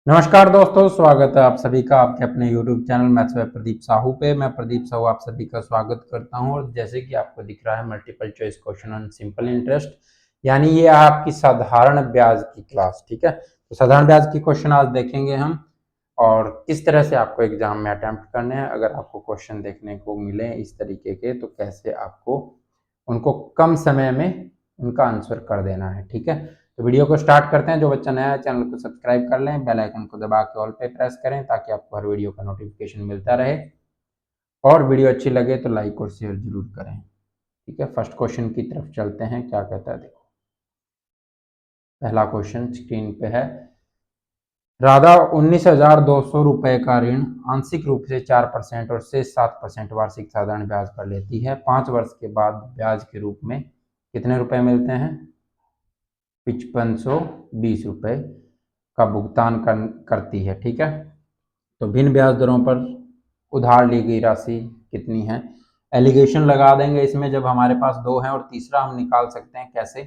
नमस्कार दोस्तों, स्वागत है आप सभी का आपके अपने YouTube channel maths by Pradeep Sahu पे। मैं प्रदीप साहू आप सभी का स्वागत करता हूं। और जैसे कि आपको दिख रहा है multiple choice question on simple interest, यानी ये आपकी साधारण ब्याज की क्लास। ठीक है, तो साधारण ब्याज की क्वेश्चन आज देखेंगे हम और किस तरह से आपको एग्जाम में अटेम्प्ट करने हैं। अगर आपको क्वेश्चन देखने को मिले इस तरीके के तो कैसे आपको उनको कम समय में उनका आंसर कर देना है। ठीक है, तो वीडियो को स्टार्ट करते हैं। जो बच्चा नया है चैनल को सब्सक्राइब कर लें, बेल आइकन को दबा के ऑल पे प्रेस करें ताकि आपको हर वीडियो का नोटिफिकेशन मिलता रहे। और वीडियो अच्छी लगे तो लाइक और शेयर जरूर करें। ठीक है, फर्स्ट क्वेश्चन की तरफ चलते हैं। क्या कहता है देखो, पहला क्वेश्चन स्क्रीन पे है। राधा 19,200 रुपए का ऋण आंशिक रूप से 4% और शेष 7% वार्षिक साधारण ब्याज पर लेती है। 5 वर्ष के बाद ब्याज के रूप में कितने रुपए मिलते हैं? 5520 रुपए का भुगतान करती है। ठीक है, तो भिन्न ब्याज दरों पर उधार ली गई राशि कितनी है? एलिगेशन लगा देंगे इसमें जब हमारे पास दो हैं, और तीसरा हम निकाल सकते हैं कैसे?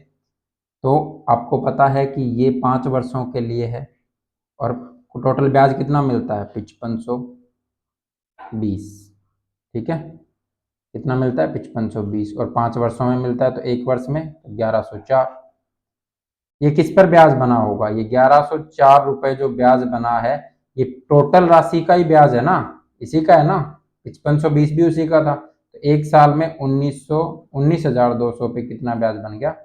तो आपको पता है कि ये 5 वर्षों के लिए है और टोटल ब्याज कितना मिलता है? 5520। ठीक है, कितना मिलता है? 5520, और 5 वर्षों में मिलता है तो एक वर्ष में 1104। ये किस पर ब्याज बना होगा? ये 1104 रुपए जो ब्याज बना है ये टोटल राशि का ही ब्याज है ना, इसी का है ना। 5520 भी उसी का था। तो एक साल में 19,200 पे कितना ब्याज बन गया?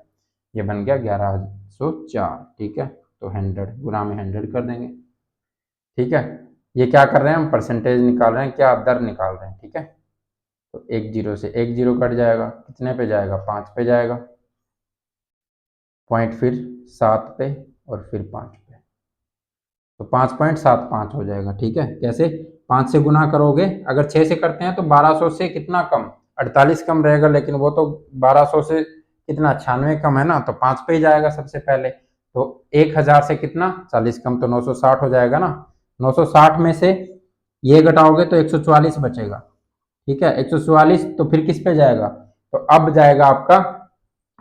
ये बन गया 1104। ठीक है, तो 100 गुना में 100 कर देंगे। ठीक है, ये क्या कर रहे हैं हम? परसेंटेज निकाल रहे हैं, क्या दर निकाल रहे हैं। ठीक है, तो एक जीरो से एक जीरो कट जाएगा, कितने पे जाएगा? 5 पे जाएगा। पॉइंट फिर 7 पे और फिर 5 पे, तो 5.75 हो जाएगा। ठीक है, कैसे? 5 से गुना करोगे, अगर 6 से करते हैं तो 1200 से कितना कम? 48 कम रहेगा, लेकिन वो तो 1200 से कितना 96 कम है ना, तो 5 पे ही जाएगा सबसे पहले। तो 1000 से कितना 40 कम, तो 960 हो जाएगा ना। 960 में से ये घटाओगे तो 144 बचेगा। ठीक है, 144 तो फिर किस पे जाएगा? तो अब जाएगा आपका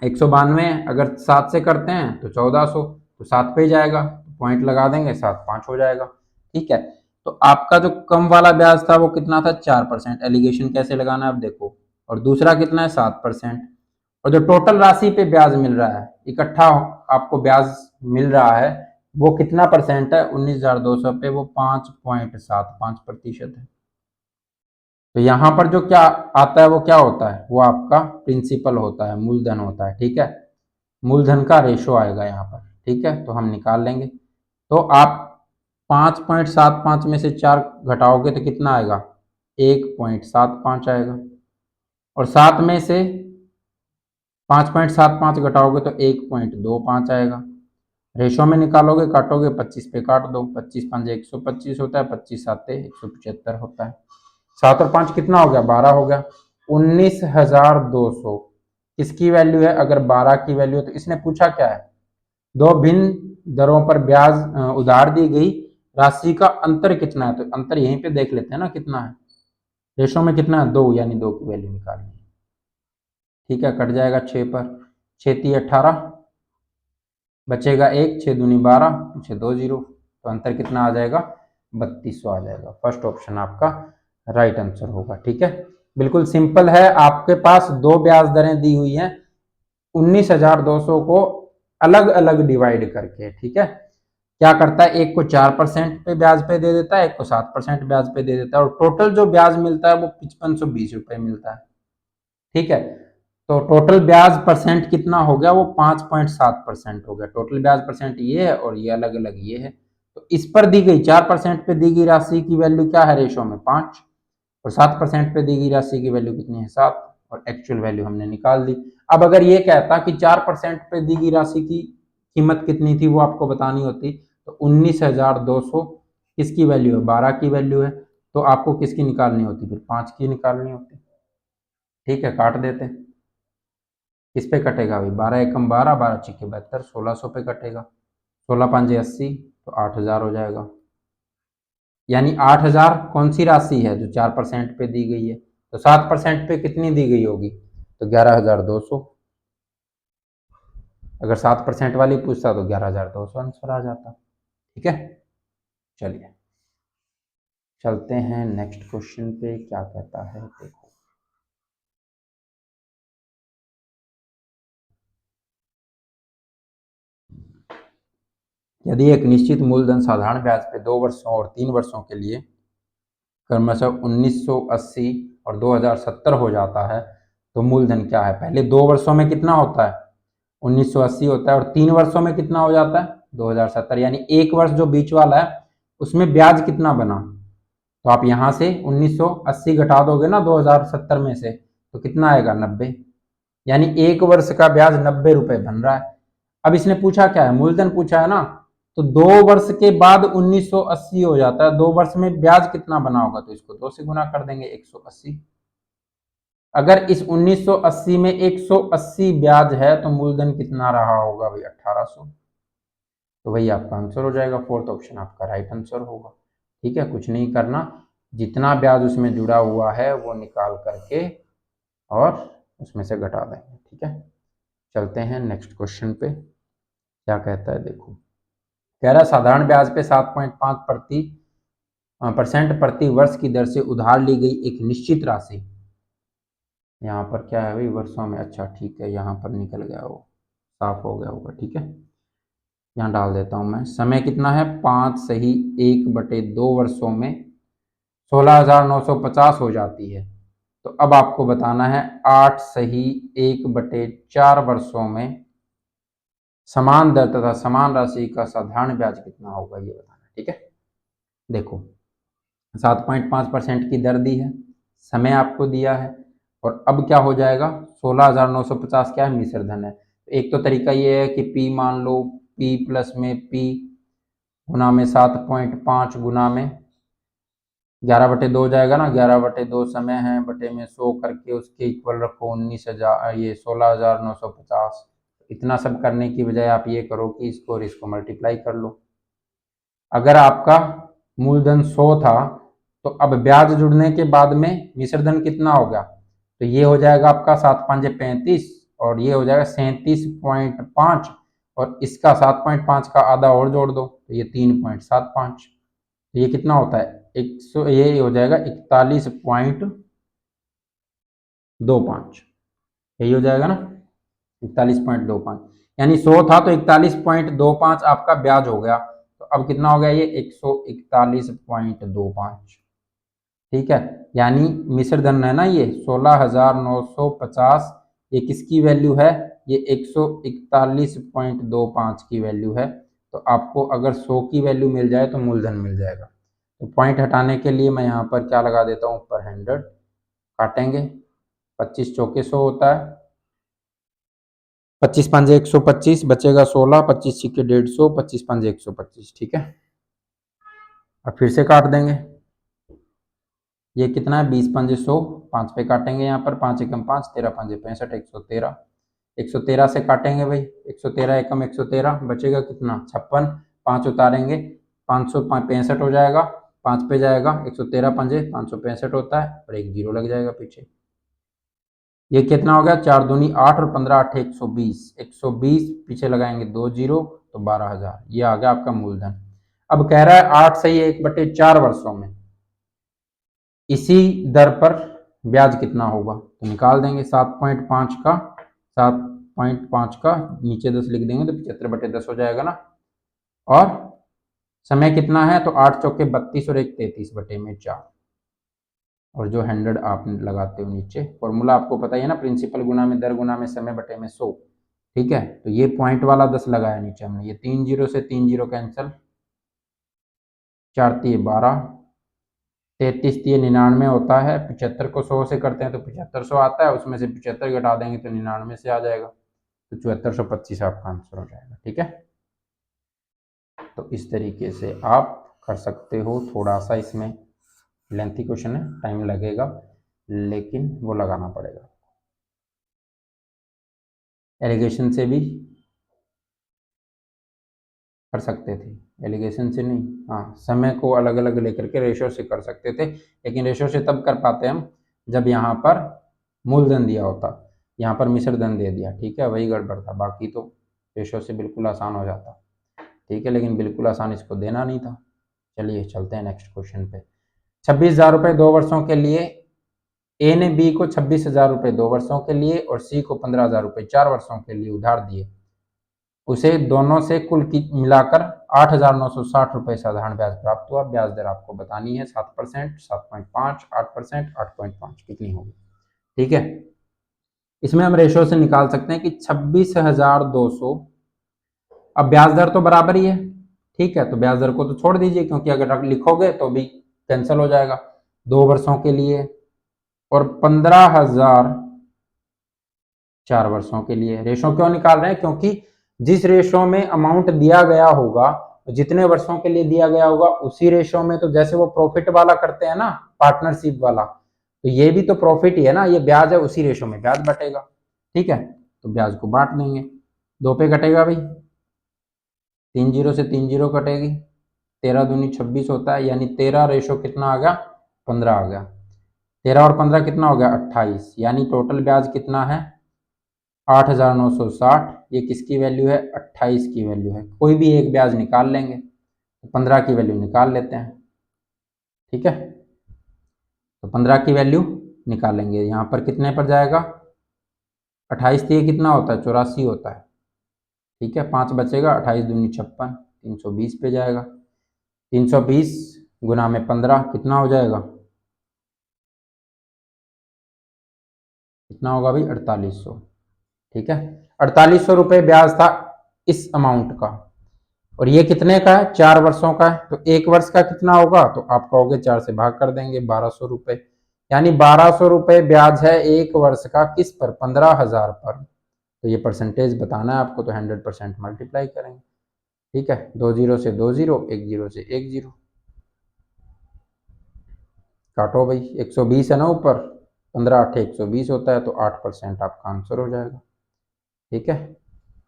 192। अगर 7 से करते हैं तो 1400, तो 7 पे ही जाएगा। पॉइंट लगा देंगे, 7 5 हो जाएगा। ठीक है, तो आपका जो कम वाला ब्याज था वो कितना था? 4%। एलिगेशन कैसे लगाना है अब देखो। और दूसरा कितना है? 7%। और जो टोटल राशि पे ब्याज मिल रहा है, इकट्ठा आपको ब्याज मिल रहा है, वो कितना परसेंट है? 19,200 पे वो 5.75% है। तो यहां पर जो क्या आता है वो क्या होता है? वो आपका प्रिंसिपल होता है, मूलधन होता है। ठीक है, मूलधन का रेशो आएगा यहाँ पर। ठीक है, तो हम निकाल लेंगे। तो आप 5.75 में से 4 घटाओगे तो कितना आएगा? 1.75 आएगा। और 7 में से 5.75 घटाओगे तो 1.25 आएगा। रेशो में निकालोगे, काटोगे, 25 पे काट दो। 25 पंजे 125 होता है, 25 साते 175 होता है। 7 और 5 कितना हो गया? 12 हो गया। 19,200 किसकी वैल्यू है? अगर 12 की वैल्यू है तो इसने पूछा क्या है? दो भिन्न दरों पर ब्याज उधार दी गई राशि का अंतर कितना है? तो अंतर यहीं पे देख लेते हैं ना कितना है। रेशो में कितना है? 2, यानी 2 की वैल्यू निकालनी है। ठीक है, कट जाएगा 6 पर। 6 18 बचेगा 1, 6 दूनी 12, पीछे 2 जीरो, तो अंतर कितना आ जाएगा? 3200 आ जाएगा। फर्स्ट ऑप्शन आपका राइट आंसर होगा। ठीक है, बिल्कुल सिंपल है। आपके पास दो ब्याज दरें दी हुई हैं 19,200 को अलग अलग डिवाइड करके। ठीक है, क्या करता है? एक को 4% पे ब्याज पे दे देता है, एक को 7% ब्याज पे दे देता है, और टोटल जो ब्याज मिलता है वो 5520 रुपए मिलता है। ठीक है, तो टोटल ब्याज परसेंट कितना हो गया? वो 5.7% हो गया। टोटल ब्याज परसेंट ये है और ये अलग अलग ये है। तो इस पर दी गई 4% पे दी गई राशि की वैल्यू क्या है? रेशो में 5। और 7% पे दी गई राशि की वैल्यू कितनी है? 7। और एक्चुअल वैल्यू हमने निकाल दी। अब अगर ये कहता कि 4% पे दी गई राशि की कीमत कितनी थी वो आपको बतानी होती, तो 19,200 किसकी वैल्यू है? 12 की वैल्यू है। तो आपको किसकी निकालनी होती? फिर 5 की निकालनी होती। ठीक है, काट देते। किस पे कटेगा भाई? 12 एकम 12, 12 छिके 72, 1600 पे कटेगा। 16 पंजे 80, तो 8,000 हो जाएगा। यानी 8,000 कौन सी राशि है? जो 4% पे दी गई है। तो 7% पे कितनी दी गई होगी? तो 11,200। अगर 7% वाली पूछता तो 11,200 आंसर आ जाता। ठीक है, चलिए चलते हैं नेक्स्ट क्वेश्चन पे, क्या कहता है देखो। यदि एक निश्चित मूलधन साधारण ब्याज पे 2 वर्षों और 3 वर्षों के लिए क्रमशः 1980 और 2070 हो जाता है तो मूलधन क्या है। पहले 2 वर्षों में कितना होता है 1980 होता है, और 3 वर्षों में कितना हो जाता है 2070, यानी एक वर्ष जो बीच वाला है उसमें ब्याज कितना बना। तो आप यहां से 1980 घटा दोगे ना 2070 में से, तो कितना आएगा 90, यानी एक वर्ष का ब्याज 90 रुपए बन रहा है। अब इसने पूछा क्या है, मूलधन पूछा है ना, तो 2 वर्ष के बाद 1980 हो जाता है, 2 वर्ष में ब्याज कितना बना होगा, तो इसको 2 से गुना कर देंगे 180। अगर इस 1980 में 180 ब्याज है तो मूलधन कितना रहा होगा भाई 1800। तो वही आपका आंसर हो जाएगा, फोर्थ ऑप्शन आपका राइट आंसर होगा। ठीक है, कुछ नहीं करना, जितना ब्याज उसमें जुड़ा हुआ है वो निकाल करके और उसमें से घटा देंगे। ठीक है, चलते हैं नेक्स्ट क्वेश्चन पे, क्या कहता है देखो। कह रहा है साधारण ब्याज पे 7.5% प्रति वर्ष की दर से उधार ली गई एक निश्चित राशि, यहाँ पर क्या है भाई वर्षों में, अच्छा ठीक है यहाँ पर निकल गया, वो साफ हो गया होगा। ठीक है, यहाँ डाल देता हूँ मैं, समय कितना है 5 सही 1/2 वर्षों में 16,950 हो जाती है। तो अब आपको बताना है 8 सही 1/4 वर्षों में समान दर तथा समान राशि का साधारण ब्याज कितना होगा, ये बताना। ठीक है, देखो 7.5% की दर दी है, समय आपको दिया है, और अब क्या हो जाएगा 16,950 क्या है मिश्र धन है। एक तो तरीका ये है कि P मान लो, P प्लस में P गुना में 7.5 गुना में 11/2 जाएगा ना, 11/2 समय है, बटे में 100 करके उसके इक्वल रखो 19,000, ये 16,950। इतना सब करने की बजाय आप ये करो कि इसको और इसको मल्टीप्लाई कर लो। अगर आपका मूलधन 100 था तो अब ब्याज जुड़ने के बाद में मिश्रधन कितना हो गया, तो ये हो जाएगा आपका 7×5 = 35, और ये हो जाएगा 37.5, और इसका 7.5 का आधा और जोड़ दो तो ये 3.75, तो ये कितना होता है 100, ये हो जाएगा 41.25, यही हो जाएगा ना 41.25, यानी 100 था तो 41.25 आपका ब्याज हो गया, तो अब कितना हो गया ये 141.25। ठीक है, यानी मिश्र धन है ना ये 16,950, ये किसकी वैल्यू है, ये 141.25 की वैल्यू है। तो आपको अगर 100 की वैल्यू मिल जाए तो मूलधन मिल जाएगा। तो पॉइंट हटाने के लिए मैं यहाँ पर क्या लगा देता हूँ, पर 100 काटेंगे, 25 चौके 100 होता है, 25 पंजे 125, बचेगा 16, 25 छिके 150, 25 पंजे 125। ठीक है, अब फिर से काट देंगे, ये कितना है 20 पंजे 100, 5 पे काटेंगे, यहाँ पर 5 एकम 5, 13 पंजे 65, 113, 113 से काटेंगे भाई, 113 एकम 113, बचेगा कितना 56, 5 उतारेंगे 565 हो जाएगा, 5 पे जाएगा 113 पंजे 565 होता है, और एक जीरो लग जाएगा पीछे। ये कितना हो गया 4 दूनी 8 और 15 8 120, 120 पीछे लगाएंगे 2 जीरो तो 12,000, ये आ गया आपका मूलधन। अब कह रहा है 8 सही 1/4 वर्षों में इसी दर पर ब्याज कितना होगा, तो निकाल देंगे 7.5 का, 7.5 का नीचे 10 लिख देंगे तो 75/10 हो जाएगा ना, और समय कितना है तो 8 चौके 32 और 1 33/4, और जो 100 आप लगाते हो नीचे, फॉर्मूला आपको पता ही है ना, प्रिंसिपल गुना में दर गुना में समय बटे में 100। ठीक है, तो ये पॉइंट वाला 10 लगाया नीचे हमने, ये 3 जीरो से 3 जीरो कैंसिल, 4 3 12, 33 3 99 होता है, 75 को 100 से करते हैं तो 7500 आता है, उसमें से 75 घटा देंगे तो 99 से आ जाएगा, तो 7425 आपका आंसर हो जाएगा। ठीक है, तो इस तरीके से आप कर सकते हो, थोड़ा सा इसमें लेंथी क्वेश्चन है, टाइम लगेगा लेकिन वो लगाना पड़ेगा। एलिगेशन से भी कर सकते थे, एलिगेशन से नहीं, हाँ समय को अलग अलग लेकर के रेशो से कर सकते थे, लेकिन रेशो से तब कर पाते हम जब यहाँ पर मूलधन दिया होता, यहाँ पर मिश्र धन दे दिया। ठीक है, वही गड़बड़ था, बाकी तो रेशो से बिल्कुल आसान हो जाता। ठीक है, लेकिन बिल्कुल आसान इसको देना नहीं था। चलिए चलते हैं नेक्स्ट क्वेश्चन पे। 26,000 रुपये 2 वर्षों के लिए, ए ने बी को 26,000 रुपये 2 वर्षों के लिए और सी को 15,000 रुपये 4 वर्षों के लिए उधार दिए। उसे दोनों से कुल की मिलाकर 8,960 रुपये साधारण ब्याज प्राप्त हुआ। ब्याज दर आपको बतानी है 7%, 7.5, 8%, 8.5 कितनी होगी। ठीक है, इसमें हम रेशो से निकाल सकते हैं कि 26,200, अब ब्याज दर तो बराबर ही है। ठीक है, तो ब्याज दर को तो छोड़ दीजिए क्योंकि अगर लिखोगे तो भी कैंसिल हो जाएगा। 2 वर्षों के लिए और 15,000 4 वर्षों के लिए। रेशो क्यों निकाल रहे हैं, क्योंकि जिस रेशो में अमाउंट दिया गया होगा, जितने वर्षों के लिए दिया गया होगा, उसी रेशो में, तो जैसे वो प्रॉफिट वाला करते हैं ना, पार्टनरशिप वाला, तो ये भी तो प्रॉफिट ही है ना, ये ब्याज है, उसी रेशो में ब्याज बटेगा। ठीक है, तो ब्याज को बांट देंगे, 2 पे कटेगा भाई, 3 जीरो से 3 जीरो कटेगी, 13 दूनी 26 होता है, यानी 13 रेशो कितना आ गया, 15 आ गया। 13 और 15 कितना हो गया, 28, यानी टोटल ब्याज कितना है, 8,960। ये किसकी वैल्यू है, 28 की वैल्यू है। कोई भी एक ब्याज निकाल लेंगे, 15 की वैल्यू निकाल लेते हैं। ठीक है, तो 15 की वैल्यू निकालेंगे, यहाँ पर कितने पर जाएगा, 28 ये कितना होता है, 84 होता है। ठीक है, 5 बचेगा, 28 दूनी 56, 320 पे जाएगा। 320 गुना में 15 कितना हो जाएगा, कितना होगा भाई, 4800। ठीक है, 4800 रुपये ब्याज था इस अमाउंट का, और ये कितने का है, 4 वर्षों का है। तो 1 वर्ष का कितना होगा, तो आप कहोगे 4 से भाग कर देंगे, 1200 रुपये, यानी 1200 रुपये ब्याज है 1 वर्ष का, किस पर, 15,000 पर। तो ये परसेंटेज बताना है आपको, तो 100% मल्टीप्लाई करेंगे। ठीक है, 2 जीरो से 2 जीरो, 1 जीरो से 1 जीरो, काटो भाई, 120 है ना ऊपर, 15 8 120 होता है, तो 8% आपका आंसर हो जाएगा। ठीक है,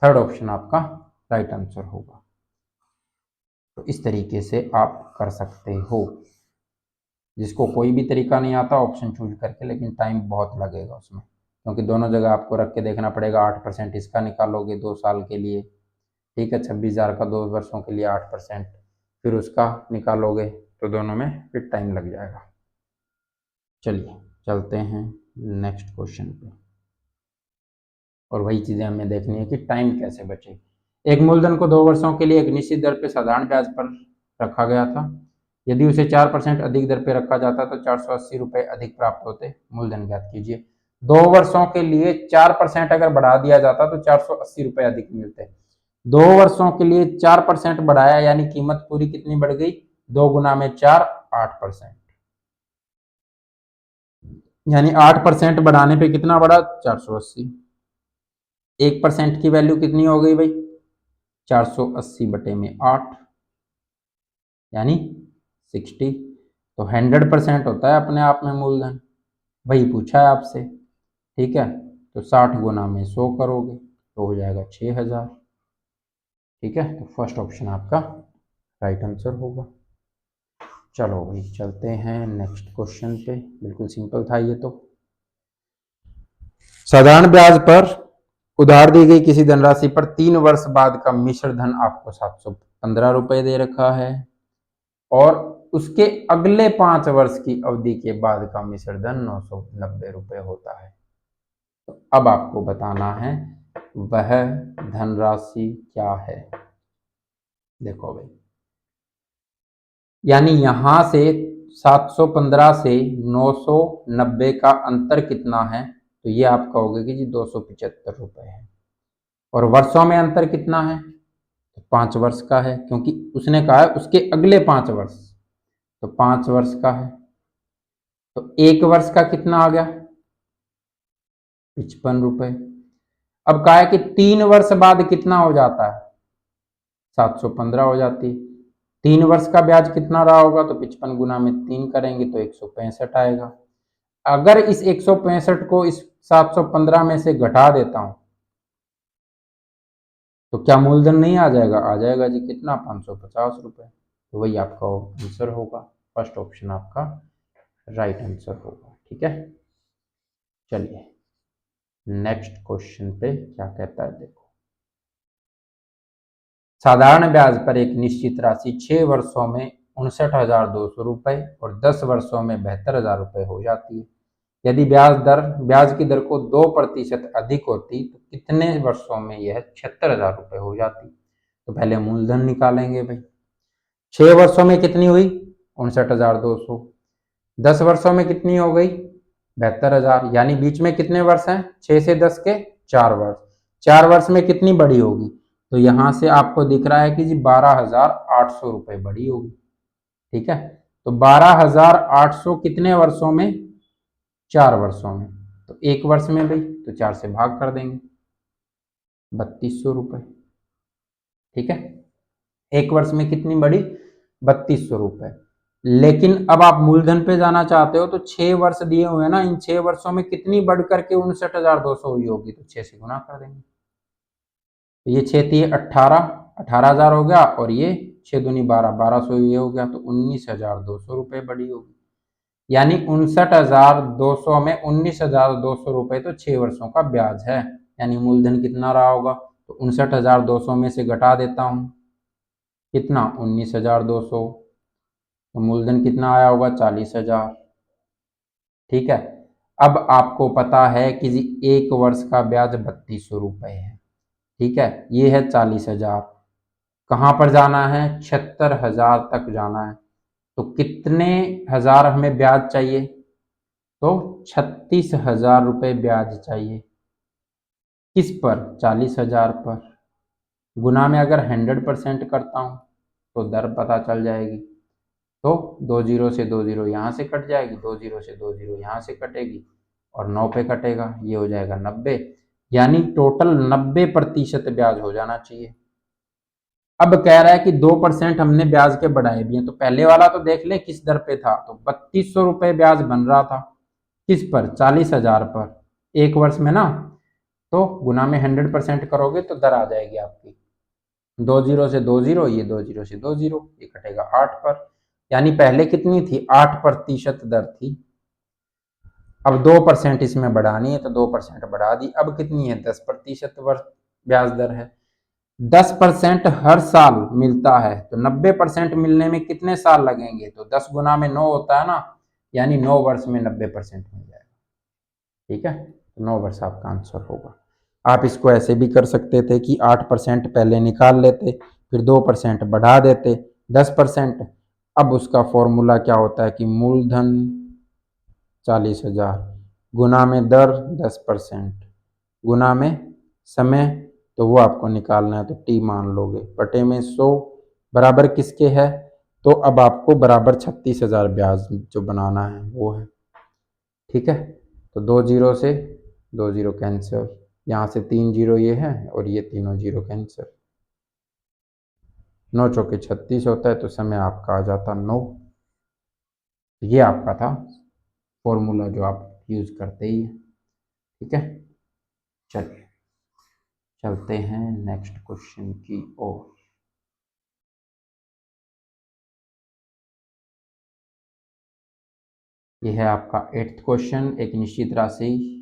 थर्ड ऑप्शन आपका राइट आंसर होगा। तो इस तरीके से आप कर सकते हो। जिसको कोई भी तरीका नहीं आता ऑप्शन चूज करके, लेकिन टाइम बहुत लगेगा उसमें, क्योंकि दोनों जगह आपको रख के देखना पड़ेगा। 8% इसका निकालोगे 2 साल के लिए, ठीक है, 26,000 का 2 वर्षों के लिए 8%, फिर उसका निकालोगे, तो दोनों में फिर टाइम लग जाएगा। चलिए चलते हैं नेक्स्ट क्वेश्चन पे, और वही चीज़ें हमें देखनी है कि टाइम कैसे बचे। एक मूलधन को 2 वर्षों के लिए एक निश्चित दर पे साधारण ब्याज पर रखा गया था। यदि उसे 4% अधिक दर पे रखा जाता तो 480 रुपये अधिक प्राप्त होते। मूलधन ज्ञात कीजिए। 2 वर्षों के लिए 4% अगर बढ़ा दिया जाता तो 480 रुपये अधिक मिलते। 2 वर्षों के लिए 4% बढ़ाया, यानी कीमत पूरी कितनी बढ़ गई, 2 गुना में 4, 8%, यानी 8% बढ़ाने पे कितना बढ़ा, 480। 1% की वैल्यू कितनी हो गई भाई, 480 बटे में 8, यानी 60। तो 100% होता है अपने आप में मूलधन, वही पूछा है आपसे। ठीक है, तो 60 गुना में 100 करोगे तो हो जाएगा 6,000। ठीक है, तो फर्स्ट ऑप्शन आपका राइट आंसर होगा। चलो भाई चलते हैं नेक्स्ट क्वेश्चन पे, बिल्कुल सिंपल था ये तो। साधारण ब्याज पर उधार दी गई किसी धनराशि पर 3 वर्ष बाद का मिश्र धन आपको 715 रुपये दे रखा है, और उसके अगले 5 वर्ष की अवधि के बाद का मिश्र धन 990 रुपये होता है। तो अब आपको बताना है वह धनराशि क्या है। देखो भाई, यानी यहां से 715 से 990 का अंतर कितना है, तो ये आप कहोगे कि जी 275 रुपये है। और वर्षों में अंतर कितना है, तो 5 वर्ष का है, क्योंकि उसने कहा है उसके अगले 5 वर्ष, तो 5 वर्ष का है। तो 1 वर्ष का कितना आ गया, 55 रुपये। अब कहा है कि 3 वर्ष बाद कितना हो जाता है, 715 हो जाती। 3 वर्ष का ब्याज कितना रहा होगा, तो 55 गुना में 3 करेंगे तो 165 आएगा। अगर इस 165 को इस 715 में से घटा देता हूं, तो क्या मूलधन नहीं आ जाएगा, आ जाएगा जी, कितना, 550 रुपये। तो वही आपका आंसर होगा, फर्स्ट ऑप्शन आपका राइट आंसर होगा। ठीक है, चलिए नेक्स्ट क्वेश्चन पे क्या कहता है देखो। साधारण ब्याज पर एक निश्चित राशि 6 वर्षों में ₹59,200 और 10 वर्षों में ₹72,000 हो जाती है। यदि ब्याज की दर को 2% अधिक होती तो कितने वर्षों में यह ₹76,000 हो जाती? तो पहले मूलधन निकालेंगे भाई। 6 वर्षों में कितनी हुई? 59,200। 10 वर्षों में कितनी हो गई? 72,000। यानी बीच में कितने वर्ष हैं? 6 से 10 के 4 वर्ष। 4 वर्ष में कितनी बड़ी होगी? तो यहां से आपको दिख रहा है कि जी ₹12,800 बड़ी होगी। ठीक है, तो 12,800 कितने वर्षों में? 4 वर्षों में। तो 1 वर्ष में भाई तो 4 से भाग कर देंगे, ₹3,200। ठीक है, 1 वर्ष में कितनी बड़ी? ₹3,200। लेकिन अब आप मूलधन पे जाना चाहते हो तो 6 वर्ष दिए हुए हैं ना, इन 6 वर्षों में कितनी बढ़ करके 59,200 हुई होगी? तो 6 से गुना कर देंगे। तो ये 6 थी 18,000 हो गया, और ये 6 दूनी 12, 1200 ये हो गया, तो ₹19,200 बड़ी होगी। यानी 59,200 में ₹19,200 तो 6 वर्षों का ब्याज है। यानी मूलधन कितना रहा होगा? तो 59,200 में से घटा देता हूं, कितना? 19,200। तो मूलधन कितना आया होगा? 40,000। ठीक है, अब आपको पता है कि जी 1 वर्ष का ब्याज ₹3,200 है। ठीक है, ये है 40,000। कहां पर जाना है? 76,000 तक जाना है। तो कितने हजार हमें ब्याज चाहिए? तो ₹36,000 ब्याज चाहिए। किस पर? 40,000 पर। गुना में अगर 100% करता हूं तो दर पता चल जाएगी। तो 2 जीरो से 2 जीरो यहाँ से कट जाएगी, 2 जीरो से 2 जीरो यहाँ से कटेगी, और 9 पे कटेगा, ये हो जाएगा 90। यानी टोटल 90% ब्याज हो जाना चाहिए। अब कह रहा है कि 2% हमने ब्याज के बढ़ाए भी हैं, तो पहले वाला तो देख ले किस दर पे था। तो ₹3,200 ब्याज बन रहा था, किस पर? 40,000 पर, 1 वर्ष में ना। तो गुना में 100% करोगे तो दर आ जाएगी आपकी 2 जीरो से 2 जीरो, ये 2 जीरो से 2 जीरो, ये कटेगा 8 पर। यानी पहले कितनी थी? 8% दर थी। अब 2% इसमें बढ़ानी है तो 2% बढ़ा दी। अब कितनी है? 10% वर्ष ब्याज दर है। 10% हर साल मिलता है, तो 90% मिलने में कितने साल लगेंगे? तो 10 गुना में 9 होता है ना, यानी 9 वर्ष में 90% मिल जाएगा। ठीक है, तो 9 वर्ष आपका आंसर होगा। आप इसको ऐसे भी कर सकते थे कि 8% पहले निकाल लेते, फिर 2% बढ़ा देते, 10%। अब उसका फॉर्मूला क्या होता है कि मूलधन 40,000 गुना में दर 10% गुना में समय, तो वो आपको निकालना है, तो टी मान लोगे, बटे में 100 बराबर किसके है? तो अब आपको बराबर 36,000 ब्याज जो बनाना है वो है। ठीक है, तो 2 जीरो से 2 जीरो कैंसिल, यहाँ से 3 जीरो ये है, और ये तीनों जीरो कैंसिल, 9 चौके 36 होता है, तो समय आपका आ जाता 9। ये आपका था फॉर्मूला जो आप यूज करते ही है। ठीक है, चलिए चलते हैं नेक्स्ट क्वेश्चन की ओर। यह है आपका 8th क्वेश्चन। एक निश्चित राशि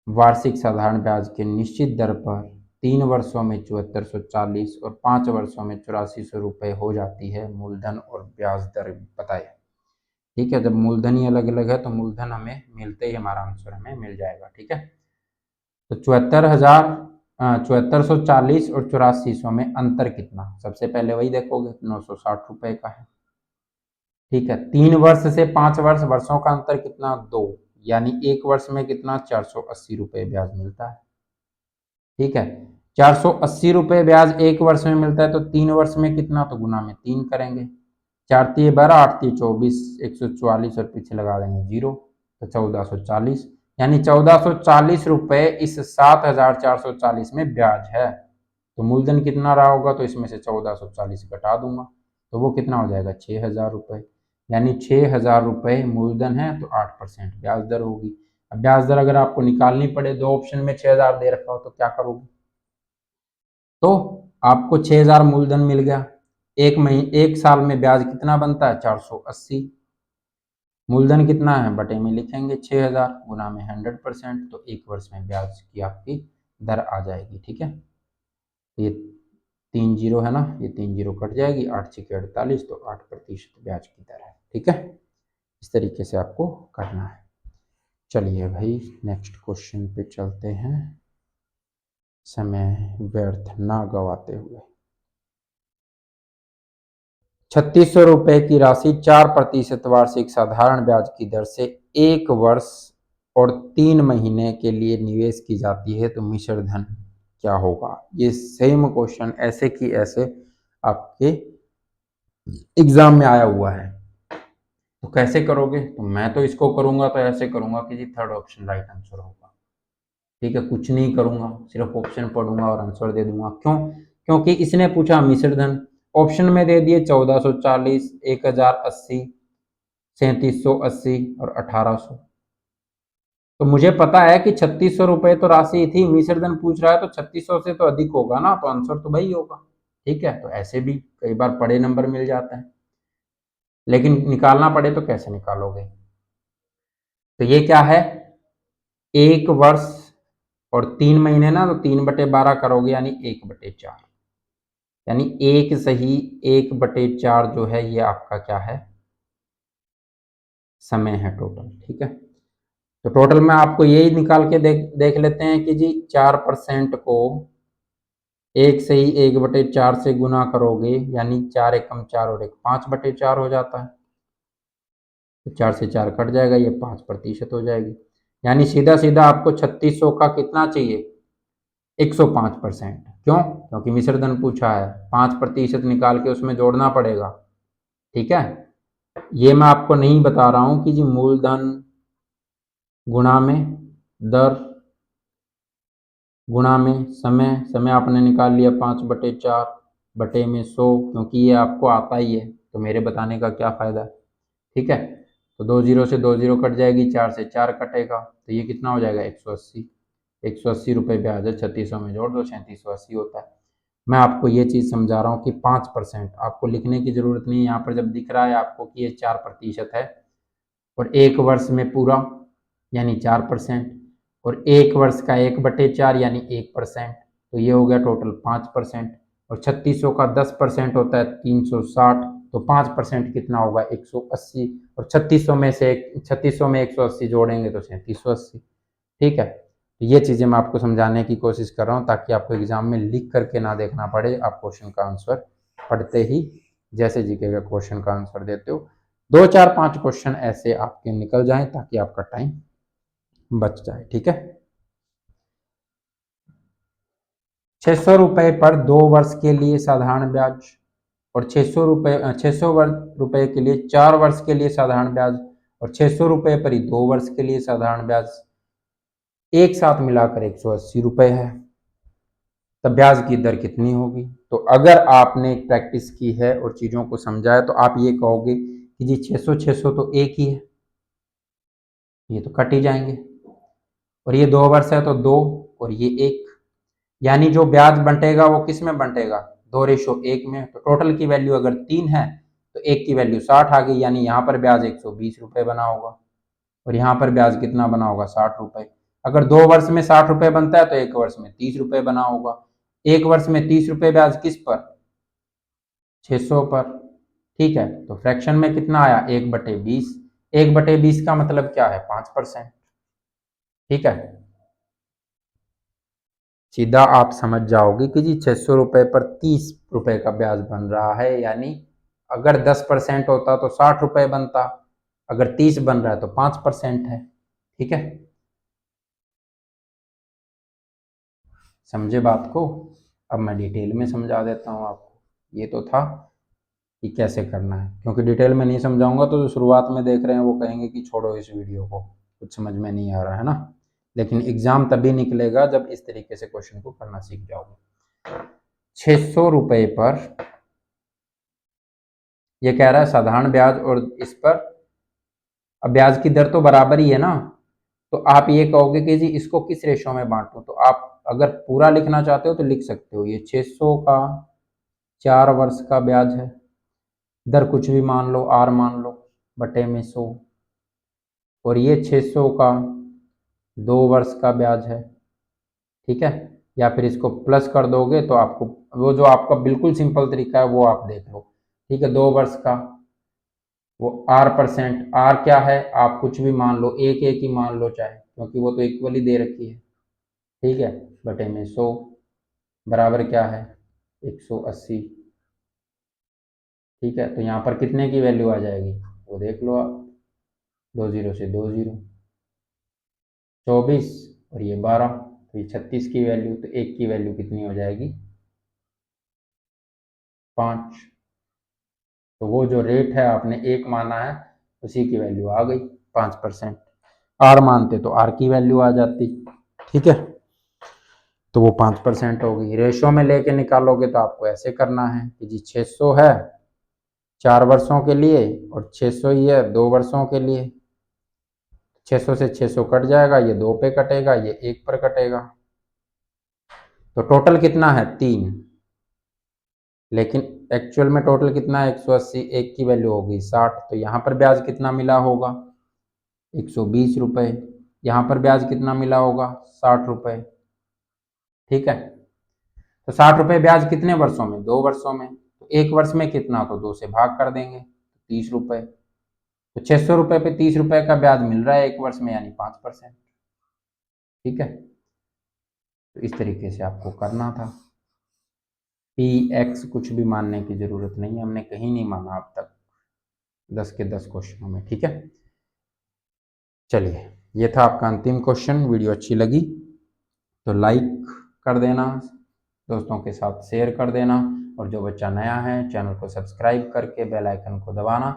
वार्षिक साधारण ब्याज के निश्चित दर पर 3 वर्षों में 7440 और 5 वर्षों में 8400 रुपये हो जाती है। मूलधन और ब्याज दर बताए। ठीक है, जब मूलधन ही अलग अलग है तो मूलधन हमें मिलते ही हमारा आंसर हमें मिल जाएगा। ठीक है, तो 7440 और 8400 में अंतर कितना? सबसे पहले वही देखोगे, 960 रुपए का है। ठीक है, 3 वर्ष से 5 वर्ष, वर्षों का अंतर कितना? 2, यानी 1 वर्ष में कितना? 480 रुपये ब्याज मिलता है। ठीक है, 480 रुपये ब्याज 1 वर्ष में मिलता है, तो 3 वर्ष में कितना? तो गुना में 3 करेंगे, 4 तिये 12, 8 तिये 24, 144 और पीछे लगा देंगे 0, तो 1440। यानी 1440 रुपये इस 7,440 में ब्याज है। तो मूलधन कितना रहा होगा? तो इसमें से 1440 घटा दूंगा, तो वो कितना हो जाएगा? 6,000 रुपये। यानी 6,000 रुपये मूलधन है, तो 8% ब्याज दर होगी। अब ब्याज दर अगर आपको निकालनी पड़े, दो ऑप्शन में 6,000 दे रखा हो, तो क्या करोगे? तो आपको 6,000 मूलधन मिल गया। एक साल में ब्याज कितना बनता है? 480। मूलधन कितना है? बटे में लिखेंगे 6,000, गुना में 100%, तो 1 वर्ष में ब्याज की आपकी दर आ जाएगी। ठीक है, ये 3 जीरो है ना, ये 3 जीरो कट जाएगी, 8 छक्के 48, तो 8% ब्याज की दर है। ठीक है, इस तरीके से आपको करना है। चलिए भाई नेक्स्ट क्वेश्चन पे चलते हैं, समय व्यर्थ ना गवाते हुए। 3600 रुपए की राशि 4% वार्षिक साधारण ब्याज की दर से 1 वर्ष और 3 महीने के लिए निवेश की जाती है, तो मिश्र धन क्या होगा? ये सेम क्वेश्चन ऐसे की ऐसे आपके एग्जाम में आया हुआ है, तो कैसे करोगे? तो मैं तो इसको करूंगा तो ऐसे करूंगा कि जी थर्ड ऑप्शन राइट आंसर होगा। ठीक है, कुछ नहीं करूंगा, सिर्फ ऑप्शन पढ़ूंगा और आंसर दे दूंगा। क्यों? क्योंकि इसने पूछा मिश्र धन, ऑप्शन में दे दिए 1440, 1080, 3780 और 1800। तो मुझे पता है कि 3600 रुपए तो राशि थी, मिश्र धन पूछ रहा है तो 3600 से तो अधिक होगा ना, तो आंसर तो वही होगा। ठीक है, तो ऐसे भी कई बार बड़े नंबर मिल जाते हैं, लेकिन निकालना पड़े तो कैसे निकालोगे? तो ये क्या है, 1 वर्ष और 3 महीने ना, तो 3/12 करोगे यानी 1/4, यानी 1 सही 1/4 जो है ये आपका क्या है, समय है टोटल। ठीक है, तो टोटल में आपको यही निकाल के देख लेते हैं कि जी 4% को 1 सही 1/4 से गुना करोगे, यानी 4 एकम 4 और 1 5/4 हो जाता है, तो 4 से 4 कट जाएगा, ये 5% हो जाएगी। यानी सीधा सीधा आपको 3600 का कितना चाहिए, 105%। क्यों? क्योंकि मिश्र धन पूछा है, 5% निकाल के उसमें जोड़ना पड़ेगा। ठीक है, ये मैं आपको नहीं बता रहा हूं कि जी मूलधन गुणा में दर गुणा में समय, समय आपने निकाल लिया 5/4 बटे में 100, क्योंकि ये आपको आता ही है, तो मेरे बताने का क्या फायदा। ठीक है, तो 2 जीरो से 2 जीरो कट जाएगी, 4 से 4 कटेगा, तो ये कितना हो जाएगा, 180। 180 रुपये ब्याज है, 3600 में जोड़ दो, 3780 होता है। मैं आपको ये चीज़ समझा रहा हूँ कि 5%, आपको लिखने की जरूरत नहीं है, यहाँ पर जब दिख रहा है आपको कि ये 4% है, और 1 वर्ष में पूरा यानी 4%, और 1 वर्ष का 1/4 यानी 1%, तो ये हो गया टोटल 5%। और 3600 का 10% होता है 360, तो 5% कितना होगा, 180, और 3600 में 180 जोड़ेंगे तो 3780। ठीक है, तो ये चीज़ें मैं आपको समझाने की कोशिश कर रहा हूँ, ताकि आपको एग्जाम में लिख करके ना देखना पड़े, आप क्वेश्चन का आंसर पढ़ते ही जैसे जीके का क्वेश्चन का आंसर देते हो 2 4 5 क्वेश्चन ऐसे आपके निकल जाएं, ताकि आपका टाइम बच जाए। ठीक है, 600 रुपए पर 2 वर्ष के लिए साधारण ब्याज, और 600 रुपए के लिए 4 वर्ष के लिए साधारण ब्याज, और 600 रुपए पर ही 2 वर्ष के लिए साधारण ब्याज, एक साथ मिलाकर 180 रुपए है, तब ब्याज की दर कितनी होगी? तो अगर आपने प्रैक्टिस की है और चीजों को समझा है, तो आप ये कहोगे कि जी 600 तो एक ही है, ये तो कट ही जाएंगे, और ये 2 वर्ष है तो 2 और ये 1, यानी जो ब्याज बंटेगा वो किस में बंटेगा, 2:1 में। तो टोटल की वैल्यू अगर 3 है तो 1 की वैल्यू 60 आ गई, यानी यहाँ पर ब्याज 120 रुपए बना होगा, और यहाँ पर ब्याज कितना बना होगा, 60 रुपए। अगर 2 वर्ष में 60 रुपए बनता है तो 1 वर्ष में 30 रुपए बना होगा। 1 वर्ष में 30 रुपए ब्याज किस पर, 600 पर। ठीक है, तो फ्रैक्शन में कितना आया, 1/20। 1/20 का मतलब क्या है, 5%। ठीक है, सीधा आप समझ जाओगे कि जी 600 रुपए पर 30 रुपए का ब्याज बन रहा है, यानी अगर 10% होता तो 60 रुपए बनता, अगर 30 बन रहा है तो 5% है। ठीक है, समझे बात को? अब मैं डिटेल में समझा देता हूँ आपको। ये तो था कि कैसे करना है, क्योंकि डिटेल में नहीं समझाऊंगा तो जो शुरुआत में देख रहे हैं वो कहेंगे कि छोड़ो इस वीडियो को, कुछ समझ में नहीं आ रहा है ना। लेकिन एग्जाम तभी निकलेगा जब इस तरीके से क्वेश्चन को करना सीख जाओगे। 600 रुपए पर ये कह रहा है साधारण ब्याज, और इस पर अब ब्याज की दर तो बराबर ही है ना, तो आप ये कहोगे कि जी इसको किस रेशो में बांटूं, तो आप अगर पूरा लिखना चाहते हो तो लिख सकते हो, ये 600 का 4 वर्ष का ब्याज है, दर कुछ भी मान लो, आर मान लो, बटे में 100, और ये 600 का 2 वर्ष का ब्याज है। ठीक है, या फिर इसको प्लस कर दोगे तो आपको वो जो आपका बिल्कुल सिंपल तरीका है वो आप देख लो। ठीक है, 2 वर्ष का वो R%, R क्या है आप कुछ भी मान लो, एक एक ही मान लो चाहे, क्योंकि वो तो इक्वली दे रखी है। ठीक है, बटे में 100 बराबर क्या है 180। ठीक है, तो यहाँ पर कितने की वैल्यू आ जाएगी वो देख लो आप, 2 0 से 2 0, 24 और ये 12, तो ये 36 की वैल्यू, तो एक की वैल्यू कितनी हो जाएगी 5। तो वो जो रेट है आपने एक माना है उसी की वैल्यू आ गई 5%। आर मानते तो आर की वैल्यू आ जाती। ठीक है, तो वो 5% होगी। रेशो में लेके निकालोगे तो आपको ऐसे करना है कि जी 600 है 4 वर्षों के लिए और 600 ही है 2 वर्षों के लिए। 600 से 600 कट जाएगा, ये 2 पे कटेगा, ये 1 पर कटेगा, तो टोटल कितना है 3। लेकिन एक्चुअल में टोटल कितना है 180, एक की वैल्यू होगी 60, तो यहाँ पर ब्याज कितना मिला होगा 120 रुपये, यहाँ पर ब्याज कितना मिला होगा 60 रुपये। ठीक है, तो 60 रुपये ब्याज कितने वर्षों में 2 वर्षों में, तो एक वर्ष में कितना, तो 2 से भाग कर देंगे 30 रुपये, तो 600 रुपये पे 30 रुपये का ब्याज मिल रहा है एक वर्ष में, यानी 5%। ठीक है, तो इस तरीके से आपको करना था। पी एक्स कुछ भी मानने की जरूरत नहीं है, हमने कहीं नहीं माना अब तक 10 के 10 क्वेश्चनों में। ठीक है, चलिए ये था आपका अंतिम क्वेश्चन। वीडियो अच्छी लगी तो लाइक कर देना, दोस्तों के साथ शेयर कर देना, और जो बच्चा नया है चैनल को सब्सक्राइब करके बेल आइकन को दबाना,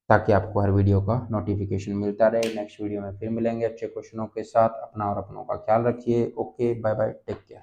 ताकि आपको हर वीडियो का नोटिफिकेशन मिलता रहे। नेक्स्ट वीडियो में फिर मिलेंगे अच्छे क्वेश्चनों के साथ। अपना और अपनों का ख्याल रखिए। Okay, bye bye, take care.